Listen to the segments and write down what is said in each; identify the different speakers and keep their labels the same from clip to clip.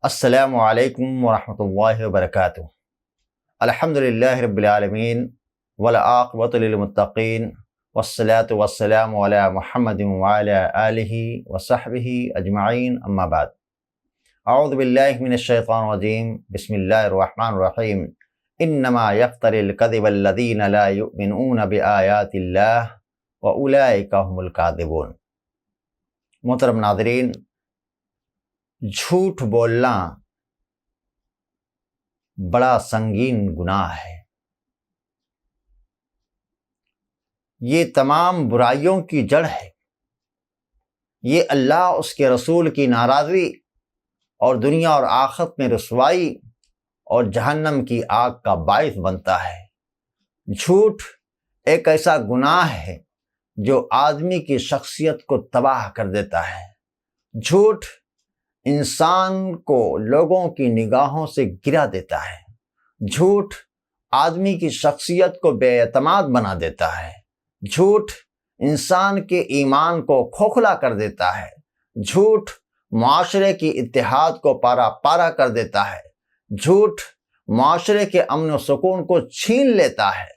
Speaker 1: السلام علیکم ورحمۃ اللہ وبرکاتہ۔ الحمدللہ رب العالمین والعاقبۃ للمتقین والصلاة والسلام علی محمد وعلی آلہ وصحبہ اجمعین، اما بعد۔ اعوذ باللہ من الشیطان الرجیم، بسم اللہ الرحمن الرحیم۔ انما یفتری الکذب الذین لا یؤمنون بآیات اللہ واولئک هم الکاذبون۔ محترم ناظرین، جھوٹ بولنا بڑا سنگین گناہ ہے۔ یہ تمام برائیوں کی جڑ ہے۔ یہ اللہ، اس کے رسول کی ناراضگی اور دنیا اور آخرت میں رسوائی اور جہنم کی آگ کا باعث بنتا ہے۔ جھوٹ ایک ایسا گناہ ہے جو آدمی کی شخصیت کو تباہ کر دیتا ہے۔ جھوٹ انسان کو لوگوں کی نگاہوں سے گرا دیتا ہے۔ جھوٹ آدمی کی شخصیت کو بے اعتماد بنا دیتا ہے۔ جھوٹ انسان کے ایمان کو کھوکھلا کر دیتا ہے۔ جھوٹ معاشرے کی اتحاد کو پارا پارا کر دیتا ہے۔ جھوٹ معاشرے کے امن و سکون کو چھین لیتا ہے۔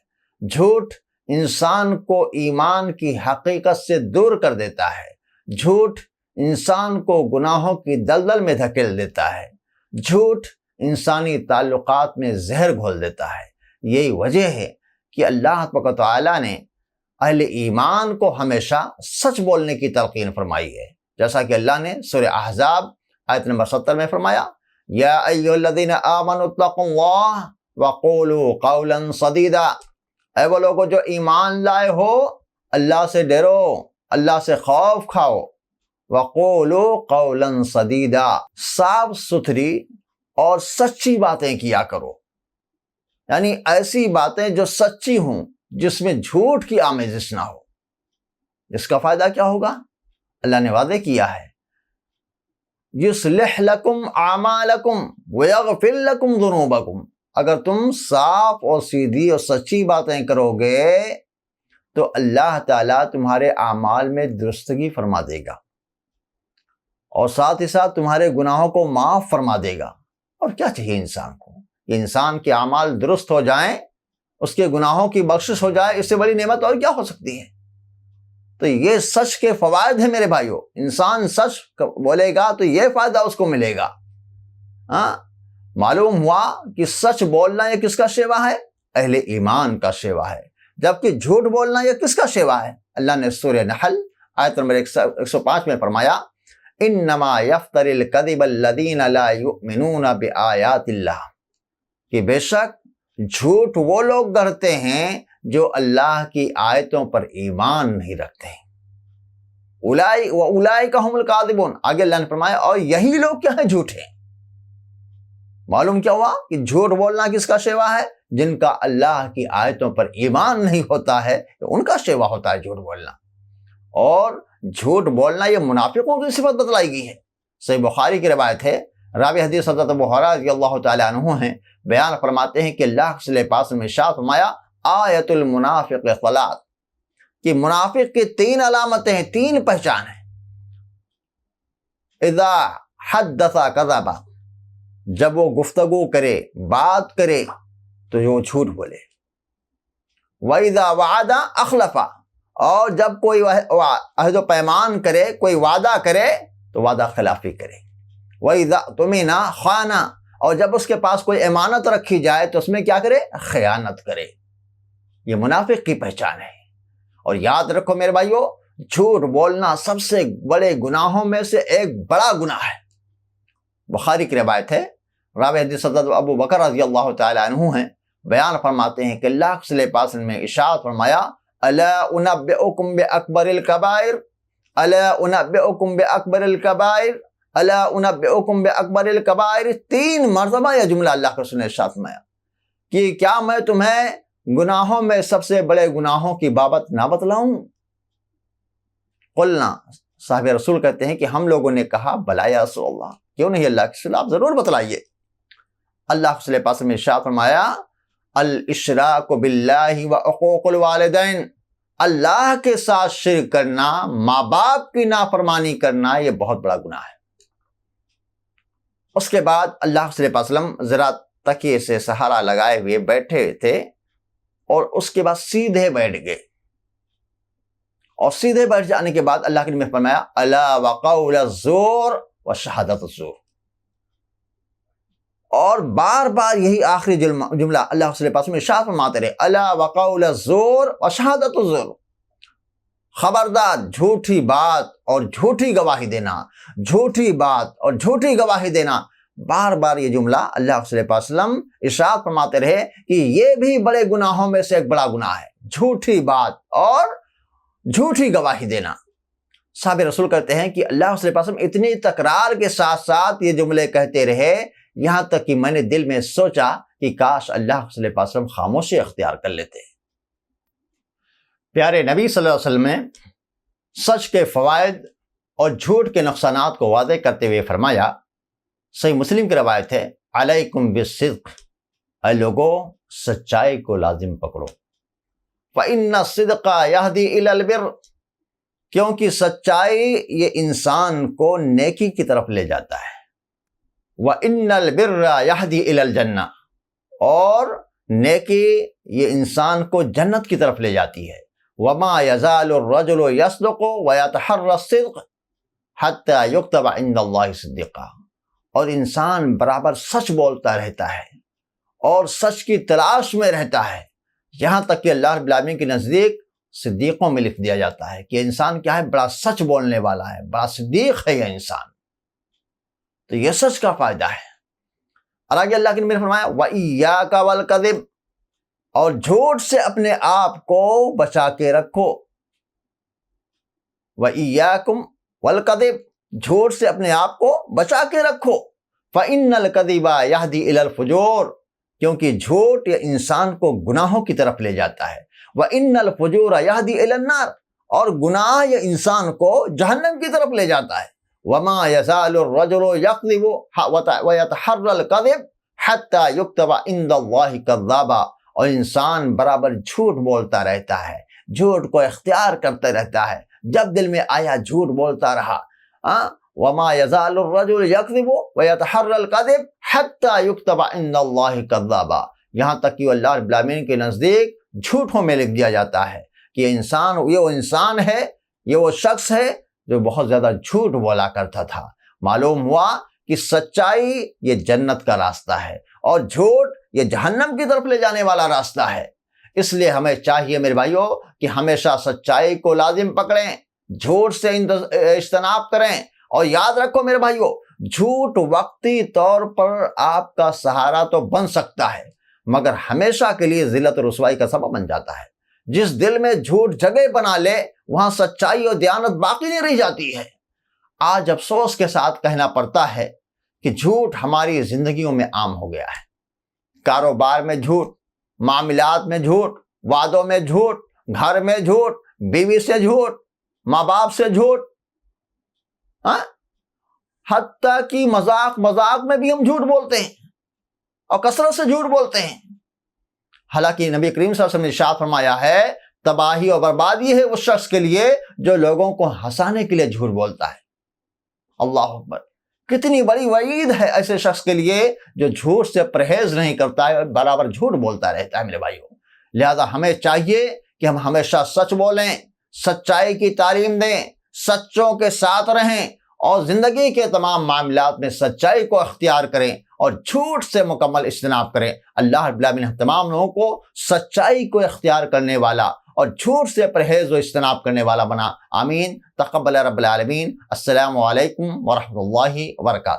Speaker 1: جھوٹ انسان کو ایمان کی حقیقت سے دور کر دیتا ہے۔ جھوٹ انسان کو گناہوں کی دلدل میں دھکیل دیتا ہے۔ جھوٹ انسانی تعلقات میں زہر گھول دیتا ہے۔ یہی وجہ ہے کہ اللہ تبارک و تعالیٰ نے اہل ایمان کو ہمیشہ سچ بولنے کی تلقین فرمائی ہے، جیسا کہ اللہ نے سورہ احزاب آیت نمبر 70 میں فرمایا، یا ایھا الذین آمنوا اتقوا اللہ وقولوا قولا سدیدا۔ اے وہ لوگو جو ایمان لائے ہو، اللہ سے ڈرو، اللہ سے خوف کھاؤ۔ وقولوا قولا سدیدا، صاف ستھری اور سچی باتیں کیا کرو، یعنی ایسی باتیں جو سچی ہوں، جس میں جھوٹ کی آمیزش نہ ہو۔ اس کا فائدہ کیا ہوگا؟ اللہ نے وعدہ کیا ہے، یصلح لکم اعمالکم ویغفر لکم ذنوبکم۔ اگر تم صاف اور سیدھی اور سچی باتیں کرو گے تو اللہ تعالیٰ تمہارے اعمال میں درستگی فرما دے گا اور ساتھ ہی ساتھ تمہارے گناہوں کو معاف فرما دے گا۔ اور کیا چاہیے انسان کو؟ یہ انسان کے اعمال درست ہو جائیں، اس کے گناہوں کی بخشش ہو جائے، اس سے بڑی نعمت اور کیا ہو سکتی ہے؟ تو یہ سچ کے فوائد ہیں میرے بھائیوں۔ انسان سچ بولے گا تو یہ فائدہ اس کو ملے گا۔ معلوم ہوا کہ سچ بولنا یہ کس کا شیوا ہے؟ اہل ایمان کا شیوا ہے، جبکہ جھوٹ بولنا یہ کس کا شیوا ہے؟ اللہ نے سورہ نحل آیت نمبر 105 میں فرمایا، انما یفتری الکذب الذین لا یؤمنون بآیات اللہ، کہ بے شک جھوٹ وہ لوگ گڑھتے ہیں جو اللہ کی آیتوں پر ایمان نہیں رکھتے ہیں۔ اولئک هم الکاذبون، آگے اللہ نے فرمایا اور یہی لوگ کیا ہیں؟ جھوٹے ہیں۔ معلوم کیا ہوا کہ جھوٹ بولنا کس کا شیوا ہے؟ جن کا اللہ کی آیتوں پر ایمان نہیں ہوتا ہے، ان کا شیوا ہوتا ہے جھوٹ بولنا۔ اور جھوٹ بولنا یہ منافقوں کی صفت بتلائی گئی ہے۔ صحیح بخاری کی روایت ہے، راوی حدیث حضرت ابو ہریرہ رضی اللہ تعالی عنہ ہیں، بیان فرماتے ہیں کہ اللہ کے رسول پاک نے ارشاد فرمایا، آیت المنافق ثلاث، کہ منافق کی 3 علامتیں ہیں، 3 پہچان ہیں۔ اذا حدث کذب، جب وہ گفتگو کرے، بات کرے تو وہ جھوٹ بولے۔ وَإِذَا وَعَدَ أَخْلَفَ، اور جب کوئی عہد و پیمان کرے، کوئی وعدہ کرے تو وعدہ خلافی کرے۔ وَإِذَا اؤْتُمِنَ خَانَ، اور جب اس کے پاس کوئی امانت رکھی جائے تو اس میں کیا کرے؟ خیانت کرے۔ یہ منافق کی پہچان ہے۔ اور یاد رکھو میرے بھائیو، جھوٹ بولنا سب سے بڑے گناہوں میں سے ایک بڑا گناہ ہے۔ بخاری کی روایت ہے، راوی حدیث حضرت ابو بکر رضی اللہ تعالی عنہ ہیں، بیان فرماتے ہیں کہ اللہ کے رسول پاک نے ارشاد فرمایا، الا انبئکم باکبر الکبائر، الا انبئکم باکبر الکبائر، الا انبئکم باکبر الکبائر۔ 3 مرتبہ یہ جملہ اللہ کے رسول نے ارشاد فرمایا کہ کیا میں تمہیں گناہوں میں سب سے بڑے گناہوں کی بابت نہ بتلاؤں؟ قلنا، صاحب رسول کہتے ہیں کہ ہم لوگوں نے کہا بلا یا رسول اللہ، کیوں نہیں اللہ کے رسول، آپ ضرور بتلائیے۔ اللہ کے رسول پاک نے ارشاد فرمایا، الاشراک باللہ وعقوق الوالدین، اللہ کے ساتھ شرک کرنا، ماں باپ کی نافرمانی کرنا، یہ بہت بڑا گناہ ہے۔ اس کے بعد اللہ صلی اللہ علیہ وسلم ذرا تکیے سے سہارا لگائے ہوئے بیٹھے تھے اور اس کے بعد سیدھے بیٹھ گئے، اور سیدھے بیٹھ جانے کے بعد اللہ کے نبی نے فرمایا الا وقول الزور وشہادت الزور، اور بار بار یہی آخری جملہ اللہ صلی اللہ علیہ وسلم ارشاد فرماتے رہے، الا وقول الزور وشہادت الزور، خبردار جھوٹی بات اور جھوٹی گواہی دینا، جھوٹی بات اور جھوٹی گواہی دینا، بار بار یہ جملہ اللہ صلی اللہ علیہ وسلم ارشاد فرماتے رہے کہ یہ بھی بڑے گناہوں میں سے ایک بڑا گناہ ہے، جھوٹی بات اور جھوٹی گواہی دینا۔ صحابہ رسول کہتے ہیں کہ اللہ صلی اللہ علیہ وسلم اتنی تکرار کے ساتھ ساتھ یہ جملے کہتے رہے، یہاں تک کہ میں نے دل میں سوچا کہ کاش اللہ صلی اللہ علیہ وسلم خاموشی اختیار کر لیتے۔ پیارے نبی صلی اللہ علیہ وسلم نے سچ کے فوائد اور جھوٹ کے نقصانات کو واضح کرتے ہوئے فرمایا، صحیح مسلم کی روایت ہے، علیکم بالصدق، اے لوگو سچائی کو لازم پکڑو، فإن الصدق یہدی الی البر، کیونکہ سچائی یہ انسان کو نیکی کی طرف لے جاتا ہے، وإن البر یہدی الی الجنہ، اور نیکی یہ انسان کو جنت کی طرف لے جاتی ہے، وما یزال الرجل یصدق ویتحری الصدق حتی یکتب عند اللہ صدیقا، اور انسان برابر سچ بولتا رہتا ہے اور سچ کی تلاش میں رہتا ہے، یہاں تک کہ اللہ رب العالمین کے نزدیک صدیقوں میں لکھ دیا جاتا ہے کہ انسان کیا ہے، بڑا سچ بولنے والا ہے، بڑا صدیق ہے یہ انسان۔ تو یہ سچ کا فائدہ ہے۔ اور آگے اللہ کے نبی نے فرمایا وَإِيَّاكَ وَالْكَذِبَ، اور جھوٹ سے اپنے آپ کو بچا کے رکھو، وَإِيَّاكُمْ وَالْكَذِبَ، جھوٹ سے اپنے آپ کو بچا کے رکھو، فَإِنَّ الْكَذِبَ يَهْدِي إِلَى الْفُجُورِ، کیونکہ جھوٹ یہ انسان کو گناہوں کی طرف لے جاتا ہے، وَإِنَّ الْفُجُورَ يَهْدِي إِلَى النَّارِ، اور گناہ یہ انسان کو جہنم کی طرف لے جاتا ہے، وَمَا يَزَالُ الرَّجُلُ يَكْذِبُ وَيَتَحَرَّى الْكَذِبَ حَتَّى يُكْتَبَ عِندَ اللَّهِ كَذَّابًا، اور انسان برابر جھوٹ بولتا رہتا ہے، جھوٹ کو اختیار کرتا رہتا ہے، جب دل میں آیا جھوٹ بولتا رہا۔ وَمَا يَزَالُ الرَّجُلُ يَكْذِبُ وَيَتَحَرَّى الْكَذِبَ حَتَّى يُكْتَبَ عِندَ اللَّهِ كَذَّابًا، یہاں تک کہ اللہ رب العالمین کے نزدیک جھوٹوں میں لکھ دیا جاتا ہے کہ یہ وہ انسان ہے، یہ وہ شخص ہے جو بہت زیادہ جھوٹ بولا کرتا تھا۔ معلوم ہوا کہ سچائی یہ جنت کا راستہ ہے اور جھوٹ یہ جہنم کی طرف لے جانے والا راستہ ہے۔ اس لیے ہمیں چاہیے میرے بھائیوں کہ ہمیشہ سچائی کو لازم پکڑیں، جھوٹ سے اجتناب کریں، اور یاد رکھو میرے بھائیوں، جھوٹ وقتی طور پر آپ کا سہارا تو بن سکتا ہے مگر ہمیشہ کے لیے ذلت و رسوائی کا سبب بن جاتا ہے۔ جس دل میں جھوٹ جگہ بنا لے وہاں سچائی اور دیانت باقی نہیں رہ جاتی ہے۔ آج افسوس کے ساتھ کہنا پڑتا ہے کہ جھوٹ ہماری زندگیوں میں عام ہو گیا ہے، کاروبار میں جھوٹ، معاملات میں جھوٹ، وعدوں میں جھوٹ، گھر میں جھوٹ، بیوی سے جھوٹ، ماں باپ سے جھوٹ، حتیٰ کہ مذاق میں بھی ہم جھوٹ بولتے ہیں اور کثرت سے جھوٹ بولتے ہیں۔ حالانکہ نبی کریم صلی اللہ علیہ وسلم نے ارشاد فرمایا ہے تباہی اور بربادی ہے اس شخص کے لیے جو لوگوں کو ہنسانے کے لیے جھوٹ بولتا ہے۔ اللہ اکبر، کتنی بڑی وعید ہے ایسے شخص کے لیے جو جھوٹ سے پرہیز نہیں کرتا ہے، برابر جھوٹ بولتا رہتا ہے میرے بھائیوں۔ لہذا ہمیں چاہیے کہ ہم ہمیشہ سچ بولیں، سچائی کی تعلیم دیں، سچوں کے ساتھ رہیں اور زندگی کے تمام معاملات میں سچائی کو اختیار کریں اور جھوٹ سے مکمل اجتناب کریں۔ اللہ رب العالمین ہم تمام لوگوں کو سچائی کو اختیار کرنے والا اور جھوٹ سے پرہیز و اجتناب کرنے والا بنا۔ آمین۔ تقبل رب العالمین۔ السلام علیکم ورحمۃ اللہ وبرکاتہ۔